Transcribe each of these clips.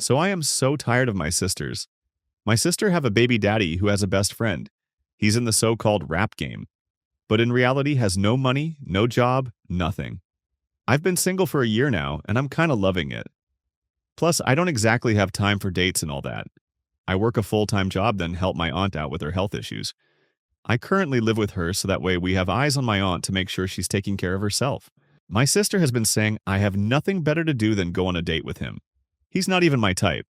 So I am so tired of my sisters. My sister have a baby daddy who has a best friend. He's in the so-called rap game, but in reality has no money, no job, nothing. I've been single for a year now, and I'm kind of loving it. Plus, I don't exactly have time for dates and all that. I work a full-time job, then help my aunt out with her health issues. I currently live with her so that way we have eyes on my aunt to make sure she's taking care of herself. My sister has been saying I have nothing better to do than go on a date with him. He's not even my type.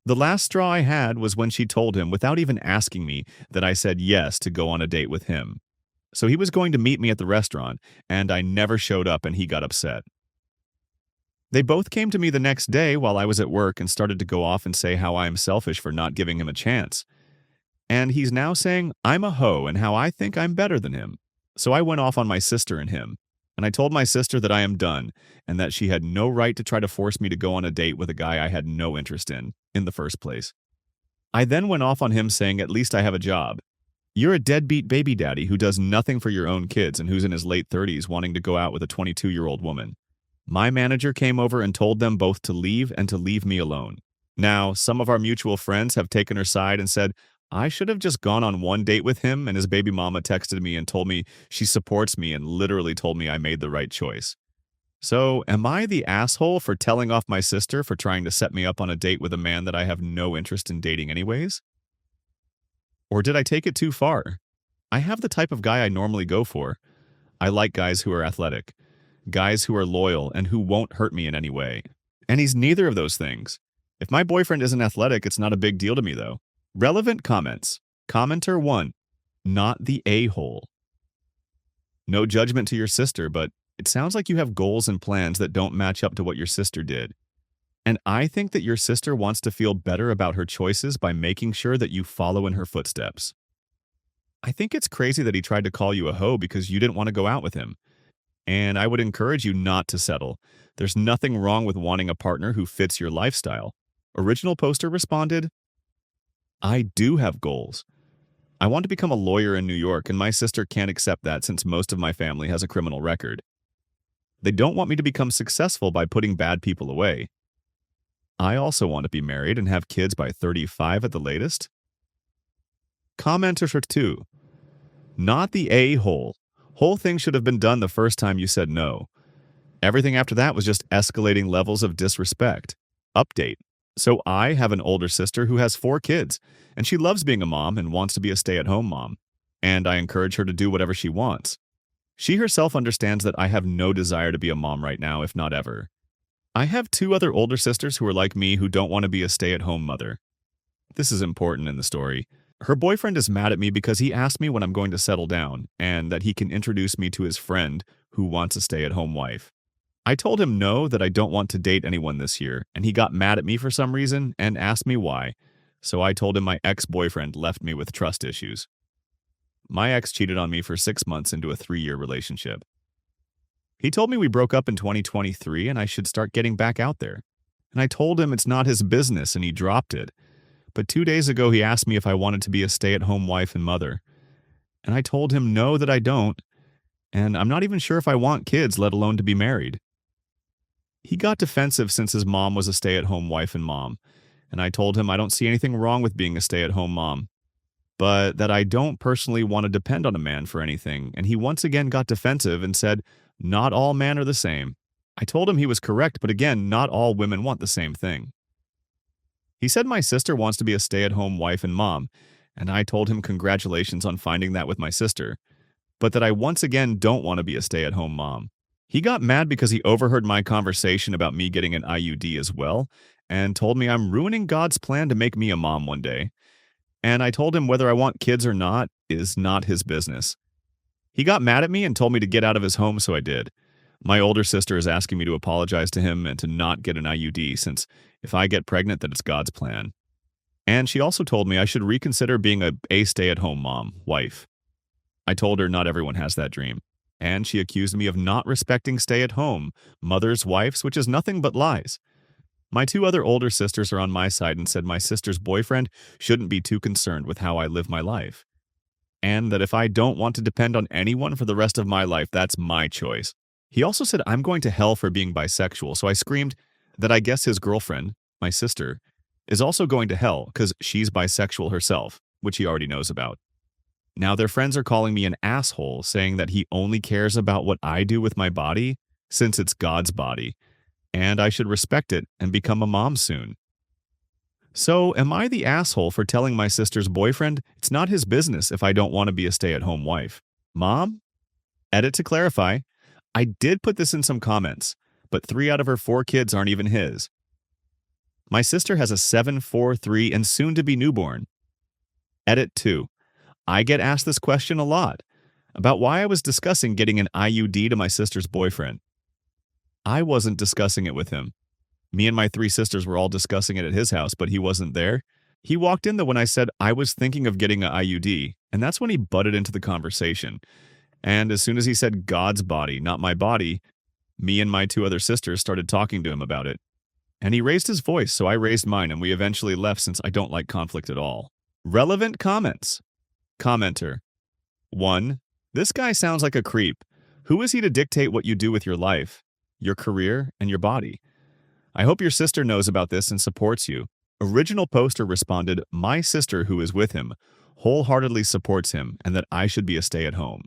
The last straw I had was when she told him, without even asking me, that I said yes to go on a date with him. So he was going to meet me at the restaurant, and I never showed up and he got upset. They both came to me the next day while I was at work and started to go off and say how I am selfish for not giving him a chance. And he's now saying I'm a hoe and how I think I'm better than him. So I went off on my sister and him. And I told my sister that I am done and that she had no right to try to force me to go on a date with a guy I had no interest in the first place. I then went off on him saying at least I have a job. You're a deadbeat baby daddy who does nothing for your own kids and who's in his late 30s wanting to go out with a 22-year-old woman. My manager came over and told them both to leave and to leave me alone. Now, some of our mutual friends have taken her side and said, I should have just gone on one date with him, and his baby mama texted me and told me she supports me and literally told me I made the right choice. So, am I the asshole for telling off my sister for trying to set me up on a date with a man that I have no interest in dating anyways? Or did I take it too far? I have the type of guy I normally go for. I like guys who are athletic, guys who are loyal and who won't hurt me in any way. And he's neither of those things. If my boyfriend isn't athletic, it's not a big deal to me though. Relevant comments. Commenter 1. Not the a-hole. No judgment to your sister, but it sounds like you have goals and plans that don't match up to what your sister did. And I think that your sister wants to feel better about her choices by making sure that you follow in her footsteps. I think it's crazy that he tried to call you a hoe because you didn't want to go out with him. And I would encourage you not to settle. There's nothing wrong with wanting a partner who fits your lifestyle. Original poster responded, I do have goals. I want to become a lawyer in New York, and my sister can't accept that since most of my family has a criminal record. They don't want me to become successful by putting bad people away. I also want to be married and have kids by 35 at the latest. Commenter 2. Not the a-hole. Whole thing should have been done the first time you said no. Everything after that was just escalating levels of disrespect. Update. So I have an older sister who has 4 kids, and she loves being a mom and wants to be a stay-at-home mom, and I encourage her to do whatever she wants. She herself understands that I have no desire to be a mom right now, if not ever. I have 2 other older sisters who are like me who don't want to be a stay-at-home mother. This is important in the story. Her boyfriend is mad at me because he asked me when I'm going to settle down, and that he can introduce me to his friend who wants a stay-at-home wife. I told him no, that I don't want to date anyone this year, and he got mad at me for some reason and asked me why. So I told him my ex-boyfriend left me with trust issues. My ex cheated on me for 6 months into a 3-year relationship. He told me we broke up in 2023 and I should start getting back out there. And I told him it's not his business and he dropped it. But 2 days ago he asked me if I wanted to be a stay-at-home wife and mother. And I told him no, that I don't. And I'm not even sure if I want kids, let alone to be married. He got defensive since his mom was a stay-at-home wife and mom, and I told him I don't see anything wrong with being a stay-at-home mom, but that I don't personally want to depend on a man for anything, and he once again got defensive and said, not all men are the same. I told him he was correct, but again, not all women want the same thing. He said my sister wants to be a stay-at-home wife and mom, and I told him congratulations on finding that with my sister, but that I once again don't want to be a stay-at-home mom. He got mad because he overheard my conversation about me getting an IUD as well, and told me I'm ruining God's plan to make me a mom one day. And I told him whether I want kids or not is not his business. He got mad at me and told me to get out of his home, so I did. My older sister is asking me to apologize to him and to not get an IUD, since if I get pregnant, that it's God's plan. And she also told me I should reconsider being a stay-at-home mom, wife. I told her not everyone has that dream. And she accused me of not respecting stay-at-home mothers, wives, which is nothing but lies. My 2 other older sisters are on my side and said my sister's boyfriend shouldn't be too concerned with how I live my life. And that if I don't want to depend on anyone for the rest of my life, that's my choice. He also said I'm going to hell for being bisexual, so I screamed that I guess his girlfriend, my sister, is also going to hell because she's bisexual herself, which he already knows about. Now their friends are calling me an asshole, saying that he only cares about what I do with my body since it's God's body, and I should respect it and become a mom soon. So, am I the asshole for telling my sister's boyfriend it's not his business if I don't want to be a stay-at-home wife? Mom? Edit to clarify, I did put this in some comments, but 3 out of her 4 kids aren't even his. My sister has a 7, 4, 3, and soon-to-be newborn. Edit 2. I get asked this question a lot, about why I was discussing getting an IUD to my sister's boyfriend. I wasn't discussing it with him. Me and my 3 sisters were all discussing it at his house, but he wasn't there. He walked in though when I said I was thinking of getting an IUD, and that's when he butted into the conversation. And as soon as he said God's body, not my body, me and my 2 other sisters started talking to him about it. And he raised his voice, so I raised mine, and we eventually left since I don't like conflict at all. Relevant comments. Commenter. 1. This guy sounds like a creep. Who is he to dictate what you do with your life, your career, and your body? I hope your sister knows about this and supports you. Original poster responded, my sister who is with him wholeheartedly supports him and that I should be a stay-at-home.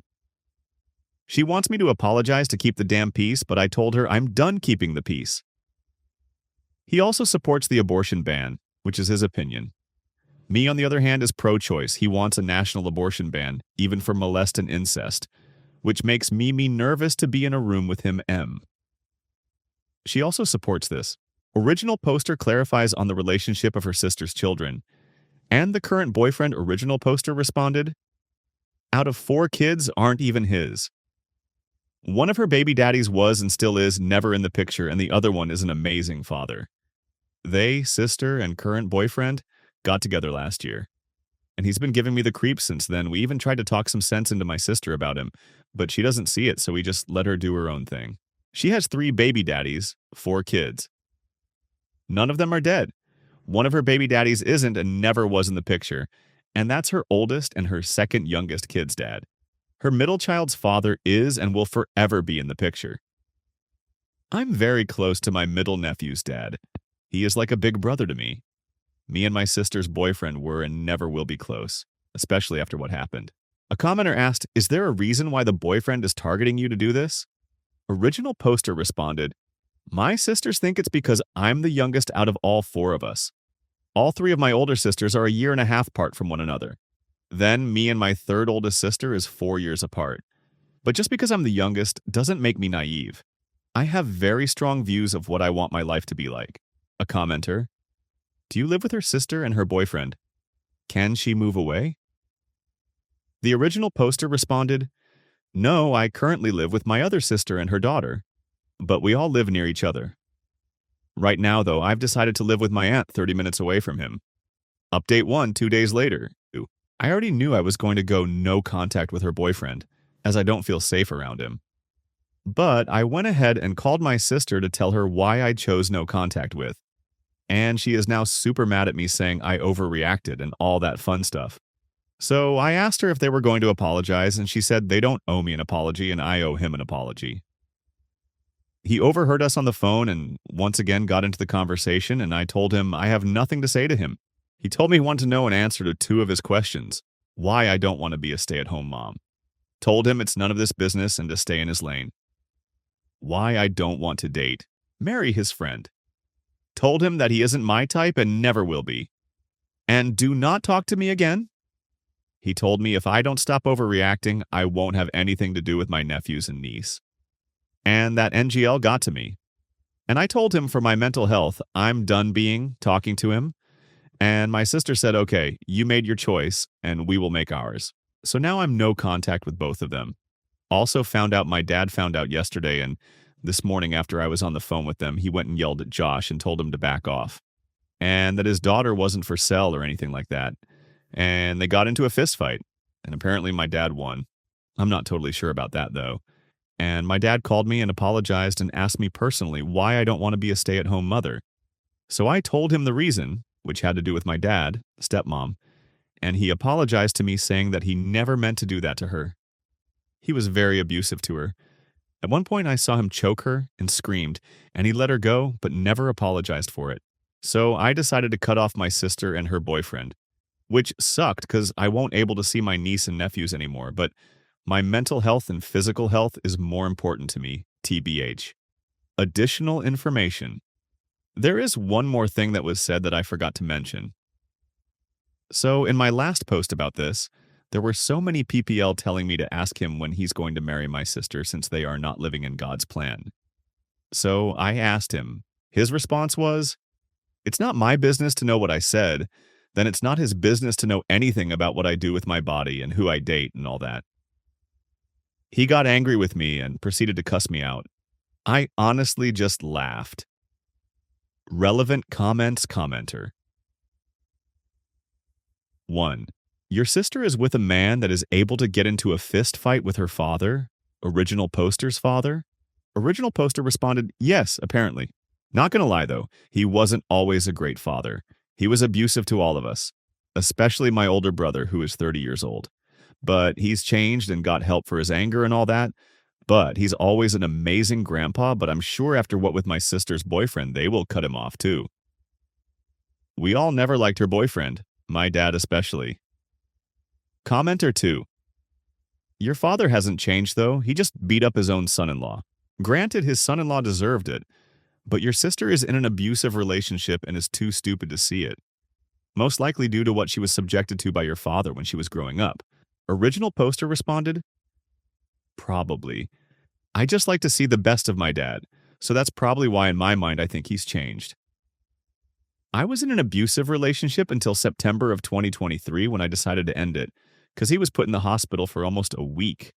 She wants me to apologize to keep the damn peace, but I told her I'm done keeping the peace. He also supports the abortion ban, which is his opinion. Me, on the other hand, is pro-choice. He wants a national abortion ban, even for molest and incest, which makes me nervous to be in a room with him, M. She also supports this. Original poster clarifies on the relationship of her sister's children. And the current boyfriend original poster responded, out of 4 kids aren't even his. One of her baby daddies was and still is never in the picture, and the other one is an amazing father. They, sister, and current boyfriend, got together last year. And he's been giving me the creeps since then. We even tried to talk some sense into my sister about him, but she doesn't see it, so we just let her do her own thing. She has 3 baby daddies, 4 kids. None of them are dead. One of her baby daddies isn't and never was in the picture, and that's her oldest and her second youngest kid's dad. Her middle child's father is and will forever be in the picture. I'm very close to my middle nephew's dad. He is like a big brother to me. Me and my sister's boyfriend were and never will be close, especially after what happened. A commenter asked, is there a reason why the boyfriend is targeting you to do this? Original poster responded, my sisters think it's because I'm the youngest out of all 4 of us. All 3 of my older sisters are a year and a half apart from one another. Then me and my 3rd oldest sister is 4 years apart. But just because I'm the youngest doesn't make me naive. I have very strong views of what I want my life to be like. A commenter, do you live with her sister and her boyfriend? Can she move away? The original poster responded, no, I currently live with my other sister and her daughter, but we all live near each other. Right now, though, I've decided to live with my aunt 30 minutes away from him. Update 1, 2 days later. I already knew I was going to go no contact with her boyfriend, as I don't feel safe around him. But I went ahead and called my sister to tell her why I chose no contact with. And she is now super mad at me saying I overreacted and all that fun stuff. So I asked her if they were going to apologize, and she said they don't owe me an apology and I owe him an apology. He overheard us on the phone and once again got into the conversation, and I told him I have nothing to say to him. He told me he wanted to know an answer to 2 of his questions, why I don't want to be a stay-at-home mom. Told him it's none of this business and to stay in his lane. Why I don't want to date, marry his friend. Told him that he isn't my type and never will be. And do not talk to me again. He told me if I don't stop overreacting, I won't have anything to do with my nephews and niece. And that NGL got to me. And I told him for my mental health, I'm done talking to him. And my sister said, okay, you made your choice and we will make ours. So now I'm no contact with both of them. Also found out my dad found out yesterday, and this morning after I was on the phone with them, he went and yelled at Josh and told him to back off. And that his daughter wasn't for sale or anything like that. And they got into a fist fight. And apparently my dad won. I'm not totally sure about that though. And my dad called me and apologized and asked me personally why I don't want to be a stay-at-home mother. So I told him the reason, which had to do with my dad, stepmom, and he apologized to me saying that he never meant to do that to her. He was very abusive to her. At one point I saw him choke her and screamed, and he let her go but never apologized for it. So I decided to cut off my sister and her boyfriend, which sucked because I won't able to see my niece and nephews anymore, but my mental health and physical health is more important to me, TBH. Additional information. There is one more thing that was said that I forgot to mention. So, in my last post about this, there were so many PPL telling me to ask him when he's going to marry my sister since they are not living in God's plan. So, I asked him. His response was, "It's not my business to know what I said. Then it's not his business to know anything about what I do with my body and who I date and all that." He got angry with me and proceeded to cuss me out. I honestly just laughed. Relevant comments commenter. 1. Your sister is with a man that is able to get into a fist fight with her father, original poster's father? Original poster responded, yes, apparently. Not gonna lie though, he wasn't always a great father. He was abusive to all of us, especially my older brother who is 30 years old. But he's changed and got help for his anger and all that. But he's always an amazing grandpa, but I'm sure after what with my sister's boyfriend, they will cut him off too. We all never liked her boyfriend, my dad especially. Commenter 2. Your father hasn't changed though, he just beat up his own son-in-law. Granted, his son-in-law deserved it, but your sister is in an abusive relationship and is too stupid to see it. Most likely due to what she was subjected to by your father when she was growing up. Original poster responded, probably. I just like to see the best of my dad, so that's probably why in my mind I think he's changed. I was in an abusive relationship until September of 2023 when I decided to end it, because he was put in the hospital for almost a week.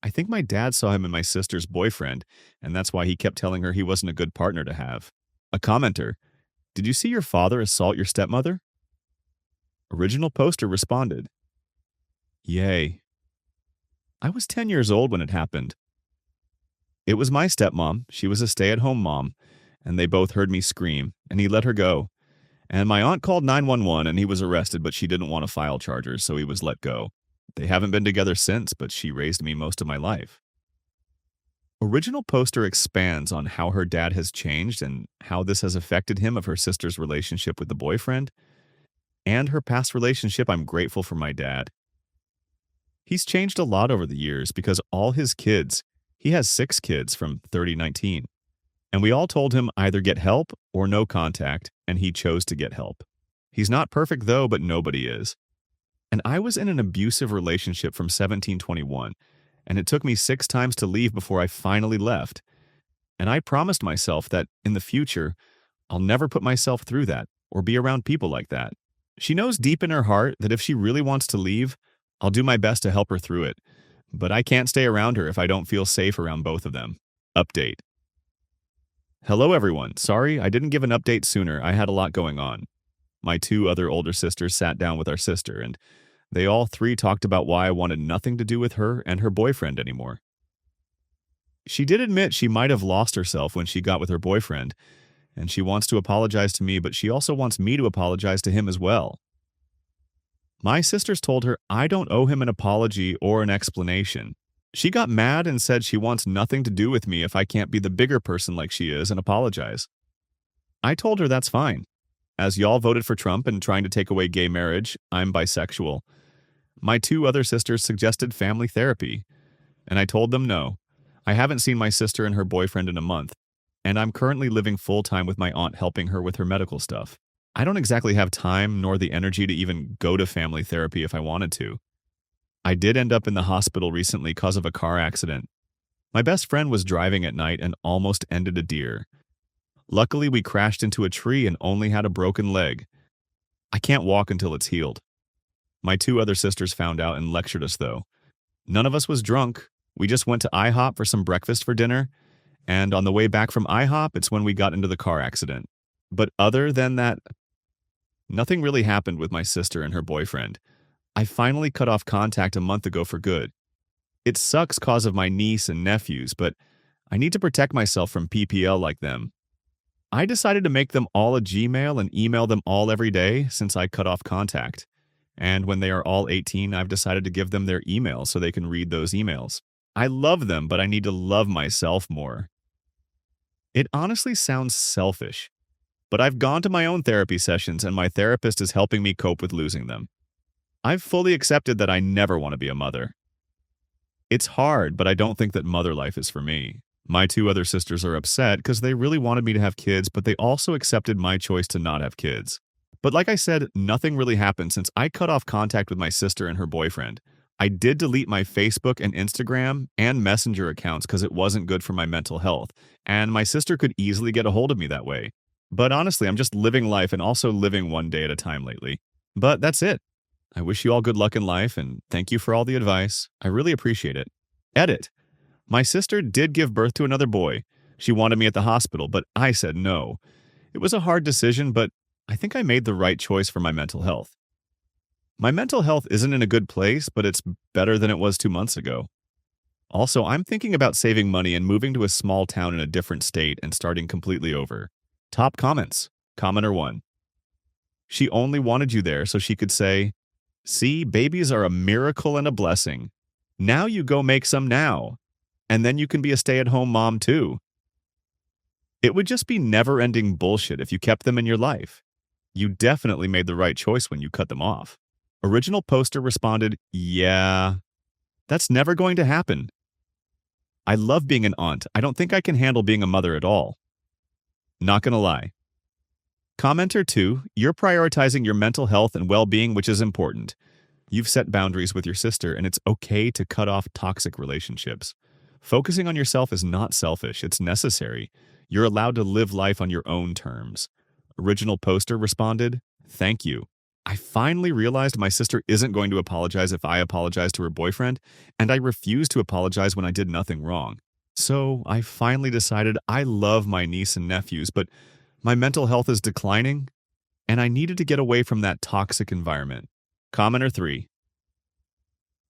I think my dad saw him and my sister's boyfriend, and that's why he kept telling her he wasn't a good partner to have. A commenter, did you see your father assault your stepmother? Original poster responded, yay. I was 10 years old when it happened. It was my stepmom, she was a stay-at-home mom, and they both heard me scream, and he let her go. And my aunt called 911 and he was arrested, but she didn't want to file charges, so he was let go. They haven't been together since, but she raised me most of my life. Original poster expands on how her dad has changed and how this has affected him of her sister's relationship with the boyfriend, and her past relationship. I'm grateful for my dad. He's changed a lot over the years because all his kids, he has 6 kids from 3019, and we all told him either get help or no contact, and he chose to get help. He's not perfect though, but nobody is. And I was in an abusive relationship from 1721, and it took me 6 times to leave before I finally left. And I promised myself that in the future, I'll never put myself through that or be around people like that. She knows deep in her heart that if she really wants to leave, I'll do my best to help her through it. But I can't stay around her if I don't feel safe around both of them. Update. Hello everyone. Sorry, I didn't give an update sooner. I had a lot going on. My 2 other older sisters sat down with our sister, and they all 3 talked about why I wanted nothing to do with her and her boyfriend anymore. She did admit she might have lost herself when she got with her boyfriend, and she wants to apologize to me, but she also wants me to apologize to him as well. My sisters told her I don't owe him an apology or an explanation. She got mad and said she wants nothing to do with me if I can't be the bigger person like she is and apologize. I told her that's fine. As y'all voted for Trump and trying to take away gay marriage, I'm bisexual. My 2 other sisters suggested family therapy, and I told them no. I haven't seen my sister and her boyfriend in a month, and I'm currently living full-time with my aunt helping her with her medical stuff. I don't exactly have time nor the energy to even go to family therapy if I wanted to. I did end up in the hospital recently because of a car accident. My best friend was driving at night and almost ended a deer. Luckily, we crashed into a tree and only had a broken leg. I can't walk until it's healed. My 2 other sisters found out and lectured us, though. None of us was drunk. We just went to IHOP for some breakfast for dinner, and on the way back from IHOP, it's when we got into the car accident. But other than that, nothing really happened with my sister and her boyfriend. I finally cut off contact a month ago for good. It sucks cause of my niece and nephews, but I need to protect myself from PPL like them. I decided to make them all a Gmail and email them all every day since I cut off contact. And when they are all 18, I've decided to give them their emails so they can read those emails. I love them, but I need to love myself more. It honestly sounds selfish. But I've gone to my own therapy sessions and my therapist is helping me cope with losing them. I've fully accepted that I never want to be a mother. It's hard, but I don't think that mother life is for me. My two other sisters are upset because they really wanted me to have kids, but they also accepted my choice to not have kids. But like I said, nothing really happened since I cut off contact with my sister and her boyfriend. I did delete my Facebook and Instagram and Messenger accounts because it wasn't good for my mental health, and my sister could easily get a hold of me that way. But honestly, I'm just living life and also living one day at a time lately. But that's it. I wish you all good luck in life and thank you for all the advice. I really appreciate it. Edit. My sister did give birth to another boy. She wanted me at the hospital, but I said no. It was a hard decision, but I think I made the right choice for my mental health. My mental health isn't in a good place, but it's better than it was 2 months ago. Also, I'm thinking about saving money and moving to a small town in a different state and starting completely over. Top comments. Commenter 1. She only wanted you there so she could say, "See, babies are a miracle and a blessing. Now you go make some now. And then you can be a stay-at-home mom too." It would just be never-ending bullshit if you kept them in your life. You definitely made the right choice when you cut them off. Original poster responded, "Yeah, that's never going to happen. I love being an aunt. I don't think I can handle being a mother at all. Not gonna lie." Commenter 2, you're prioritizing your mental health and well-being, which is important. You've set boundaries with your sister, and it's okay to cut off toxic relationships. Focusing on yourself is not selfish, it's necessary. You're allowed to live life on your own terms. Original poster responded, "Thank you. I finally realized my sister isn't going to apologize if I apologize to her boyfriend, and I refuse to apologize when I did nothing wrong. So I finally decided I love my niece and nephews, but my mental health is declining, and I needed to get away from that toxic environment." Commenter 3.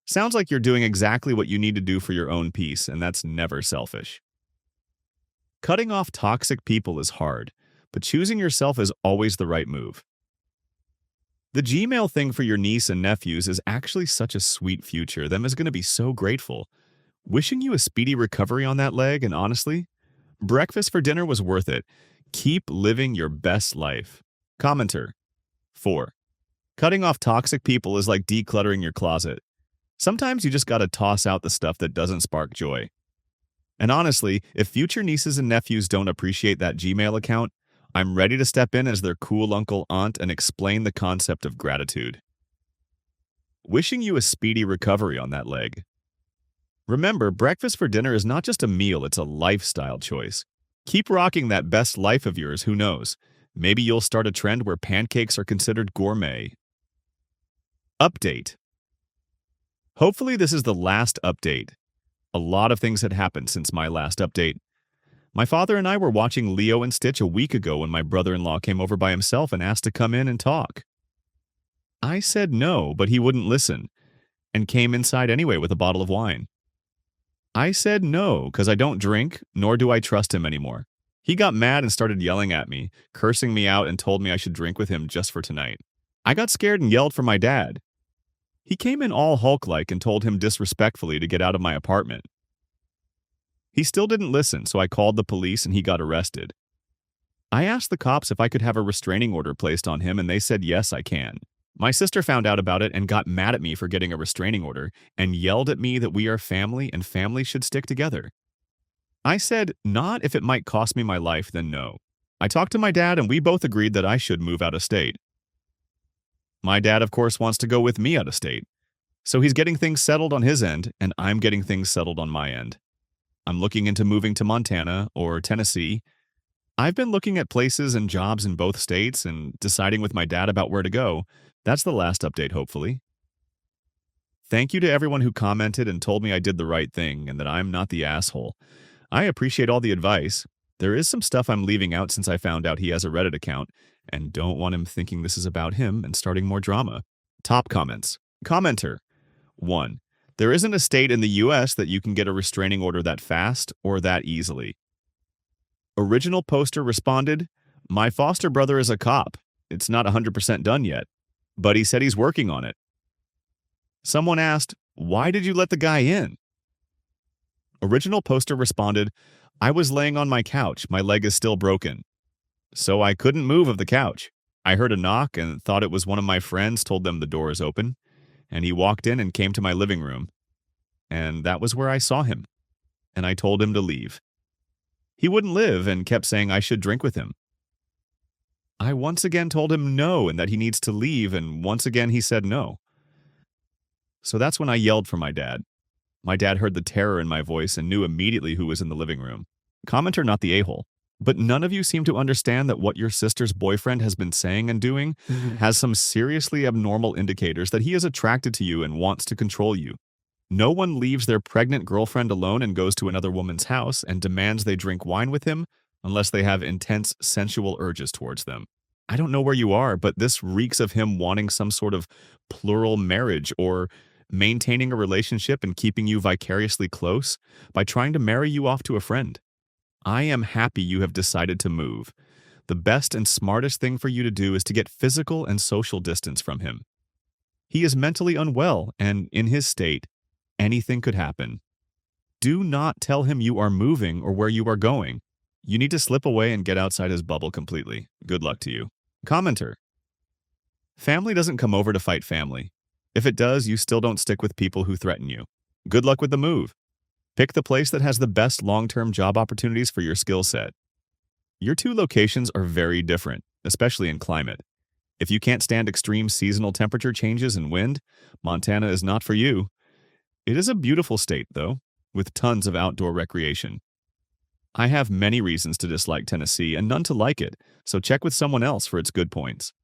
Sounds like you're doing exactly what you need to do for your own peace, and that's never selfish. Cutting off toxic people is hard, but choosing yourself is always the right move. The Gmail thing for your niece and nephews is actually such a sweet future. Them is going to be so grateful. Wishing you a speedy recovery on that leg, and honestly, breakfast for dinner was worth it. Keep living your best life. Commenter 4. Cutting off toxic people is like decluttering your closet. Sometimes you just gotta toss out the stuff that doesn't spark joy. And honestly, if future nieces and nephews don't appreciate that Gmail account, I'm ready to step in as their cool uncle aunt and explain the concept of gratitude. Wishing you a speedy recovery on that leg. Remember, breakfast for dinner is not just a meal, it's a lifestyle choice. Keep rocking that best life of yours, who knows? Maybe you'll start a trend where pancakes are considered gourmet. Update. Hopefully this is the last update. A lot of things had happened since my last update. My father and I were watching Leo and Stitch a week ago when my brother-in-law came over by himself and asked to come in and talk. I said no, but he wouldn't listen, and came inside anyway with a bottle of wine. I said no, because I don't drink, nor do I trust him anymore. He got mad and started yelling at me, cursing me out and told me I should drink with him just for tonight. I got scared and yelled for my dad. He came in all Hulk-like and told him disrespectfully to get out of my apartment. He still didn't listen, so I called the police and he got arrested. I asked the cops if I could have a restraining order placed on him, and they said yes, I can. My sister found out about it and got mad at me for getting a restraining order and yelled at me that we are family and families should stick together. I said, not if it might cost me my life, then no. I talked to my dad and we both agreed that I should move out of state. My dad, of course, wants to go with me out of state. So he's getting things settled on his end, and I'm getting things settled on my end. I'm looking into moving to Montana or Tennessee. I've been looking at places and jobs in both states and deciding with my dad about where to go. That's the last update, hopefully. Thank you to everyone who commented and told me I did the right thing and that I'm not the asshole. I appreciate all the advice. There is some stuff I'm leaving out since I found out he has a Reddit account, and don't want him thinking this is about him and starting more drama. Top comments. Commenter 1. There isn't a state in the US that you can get a restraining order that fast or that easily. Original poster responded, "My foster brother is a cop. It's not 100% done yet, but he said he's working on it." Someone asked, "Why did you let the guy in?" Original poster responded, "I was laying on my couch. My leg is still broken." So I couldn't move of the couch. I heard a knock and thought it was one of my friends, told them the door is open, and he walked in and came to my living room. And that was where I saw him, and I told him to leave. He wouldn't live and kept saying I should drink with him. I once again told him no and that he needs to leave, and once again he said no. So that's when I yelled for my dad. My dad heard the terror in my voice and knew immediately who was in the living room. Commenter, not the a-hole. But none of you seem to understand that what your sister's boyfriend has been saying and doing has some seriously abnormal indicators that he is attracted to you and wants to control you. No one leaves their pregnant girlfriend alone and goes to another woman's house and demands they drink wine with him unless they have intense sensual urges towards them. I don't know where you are, but this reeks of him wanting some sort of plural marriage or maintaining a relationship and keeping you vicariously close by trying to marry you off to a friend. I am happy you have decided to move. The best and smartest thing for you to do is to get physical and social distance from him. He is mentally unwell, and in his state, anything could happen. Do not tell him you are moving or where you are going. You need to slip away and get outside his bubble completely. Good luck to you. Commenter. Family doesn't come over to fight family. If it does, you still don't stick with people who threaten you. Good luck with the move. Pick the place that has the best long-term job opportunities for your skill set. Your two locations are very different, especially in climate. If you can't stand extreme seasonal temperature changes and wind, Montana is not for you. It is a beautiful state, though, with tons of outdoor recreation. I have many reasons to dislike Tennessee and none to like it, so check with someone else for its good points.